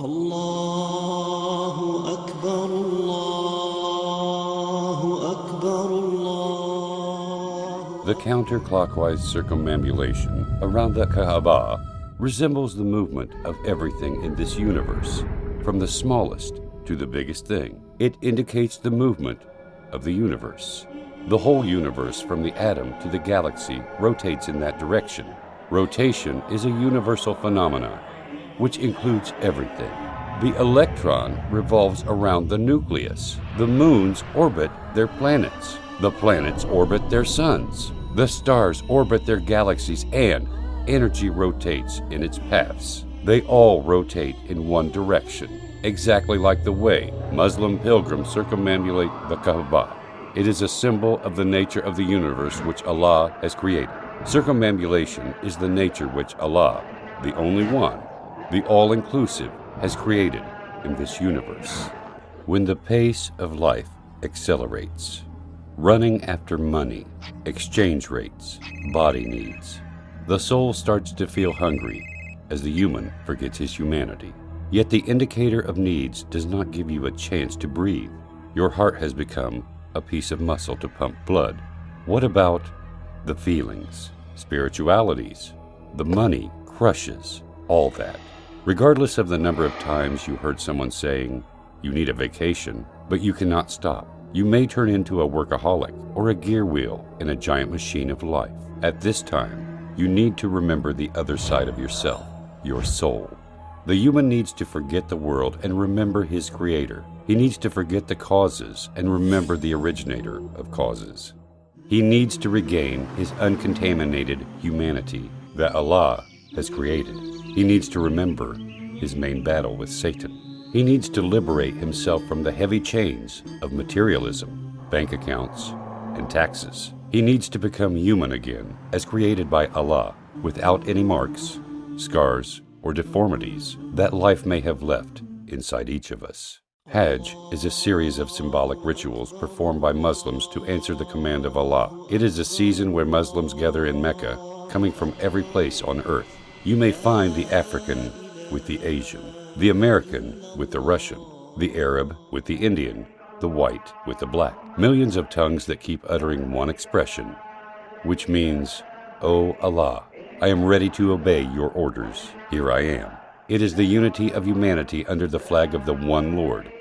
الله أكبر الله أكبر الله. The counterclockwise circumambulation around the Ka'bah resembles the movement of everything in this universe, from the smallest to the biggest thing. It indicates the movement of the universe. The whole universe, from the atom to the galaxy, rotates in that direction. Rotation is a universal phenomenon, which includes everything. The electron revolves around the nucleus. The moons orbit their planets. The planets orbit their suns. The stars orbit their galaxies, and energy rotates in its paths. They all rotate in one direction, exactly like the way Muslim pilgrims circumambulate the Ka'bah. It is a symbol of the nature of the universe which Allah has created. Circumambulation is the nature which Allah, the only one, the all-inclusive, has created in this universe. When the pace of life accelerates, running after money, exchange rates, body needs, the soul starts to feel hungry as the human forgets his humanity. Yet the indicator of needs does not give you a chance to breathe. Your heart has become a piece of muscle to pump blood. What about the feelings, spiritualities? The money crushes all that. Regardless of the number of times you heard someone saying, you need a vacation, but you cannot stop. You may turn into a workaholic or a gear wheel in a giant machine of life. At this time, you need to remember the other side of yourself, your soul. The human needs to forget the world and remember his creator. He needs to forget the causes and remember the originator of causes. He needs to regain his uncontaminated humanity that Allah has created. He needs to remember his main battle with Satan. He needs to liberate himself from the heavy chains of materialism, bank accounts, and taxes. He needs to become human again, as created by Allah, without any marks, scars, or deformities that life may have left inside each of us. Hađ is a series of symbolic rituals performed by Muslims to answer the command of Allah. It is a season where Muslims gather in Mecca, coming from every place on earth. You may find the African with the Asian, the American with the Russian, the Arab with the Indian, the white with the black. Millions of tongues that keep uttering one expression, which means, "O Allah, I am ready to obey your orders. Here I am." It is the unity of humanity under the flag of the one Lord,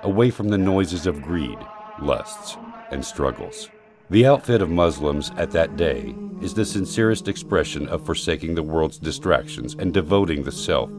away from the noises of greed, lusts, and struggles. The outfit of Muslims at that day is the sincerest expression of forsaking the world's distractions and devoting the self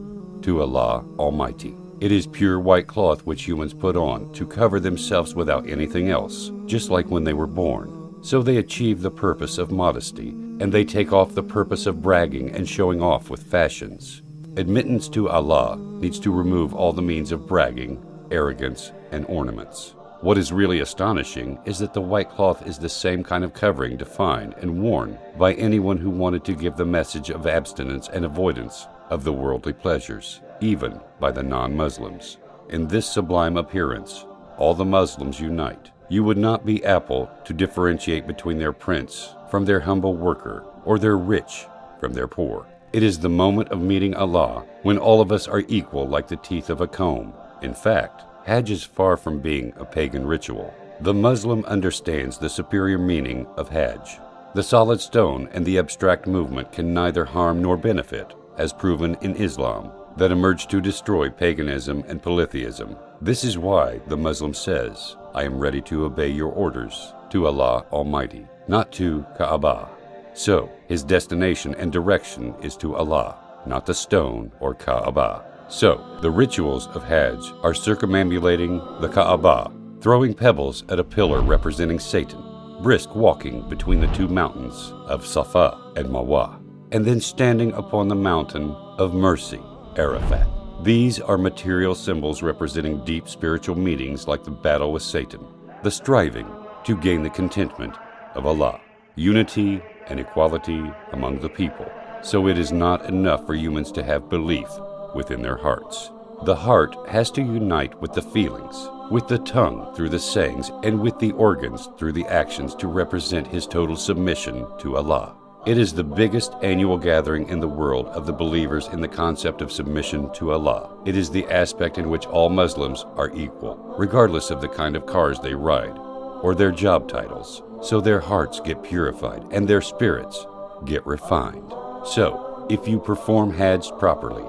to Allah Almighty. It is pure white cloth which humans put on to cover themselves without anything else, just like when they were born. So they achieve the purpose of modesty, and they take off the purpose of bragging and showing off with fashions. Admittance to Allah needs to remove all the means of bragging, arrogance, and ornaments. What is really astonishing is that the white cloth is the same kind of covering defined and worn by anyone who wanted to give the message of abstinence and avoidance of the worldly pleasures, even by the non-Muslims. In this sublime appearance, all the Muslims unite. You would not be able to differentiate between their prince from their humble worker, or their rich from their poor. It is the moment of meeting Allah when all of us are equal like the teeth of a comb. In fact, Hađ is far from being a pagan ritual. The Muslim understands the superior meaning of Hađ. The solid stone and the abstract movement can neither harm nor benefit, as proven in Islam, that emerged to destroy paganism and polytheism. This is why the Muslim says, "I am ready to obey your orders to Allah Almighty, not to Ka'bah." So, his destination and direction is to Allah, not the stone or Ka'bah. So, the rituals of Hađ are circumambulating the Ka'bah, throwing pebbles at a pillar representing Satan, brisk walking between the two mountains of Safa and Marwa, and then standing upon the mountain of mercy, Arafat. These are material symbols representing deep spiritual meanings like the battle with Satan, the striving to gain the contentment of Allah, unity and equality among the people. So it is not enough for humans to have belief within their hearts. The heart has to unite with the feelings, with the tongue through the sayings, and with the organs through the actions to represent his total submission to Allah. It is the biggest annual gathering in the world of the believers in the concept of submission to Allah. It is the aspect in which all Muslims are equal, regardless of the kind of cars they ride or their job titles. So their hearts get purified and their spirits get refined. So, if you perform Hađđ properly,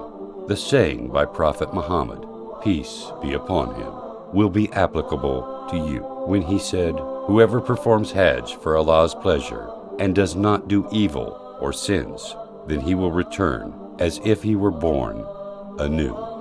the saying by Prophet Muhammad, peace be upon him, will be applicable to you when he said, whoever performs Hađđ for Allah's pleasure and does not do evil or sins, then he will return as if he were born anew.